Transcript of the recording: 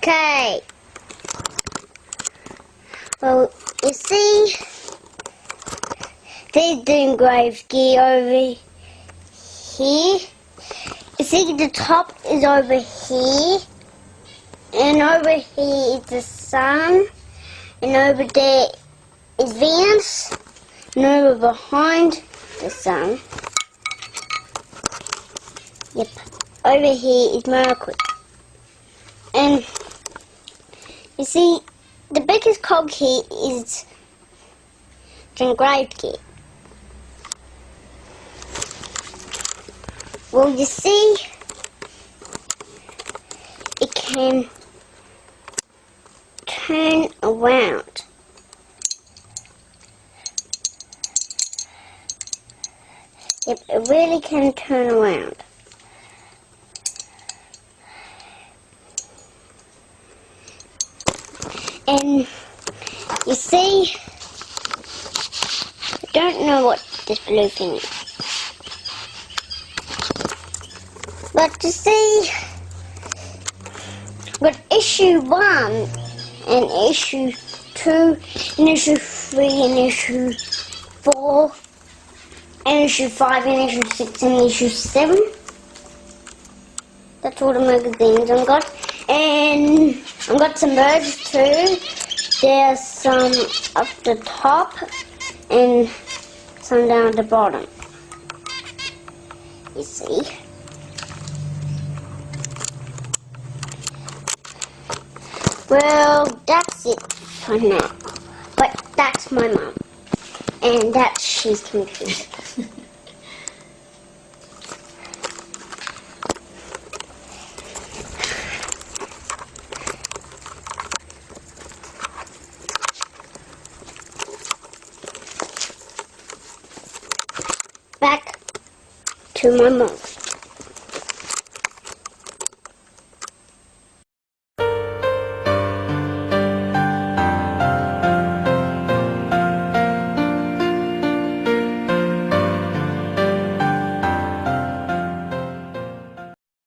Okay. Well, you see, there's the engraved gear over here. You see, the top is over here, and over here is the sun, and over there is Venus, and over behind the sun. Yep, over here is Mercury. And you see, the biggest cog here is the engraved gear. Well, you see, it can turn around. Yep, it really can turn around. And you see, I don't know what this blue thing is. But you see, with issue 1 and issue 2 and issue 3 and issue 4 and issue 5 and issue 6 and issue 7. That's all the magazines I've got. And I've got some birds too. There's some up the top and some down at the bottom. You see. Well, that's it for now. But that's my mum. And that she's confused. Back to my mom.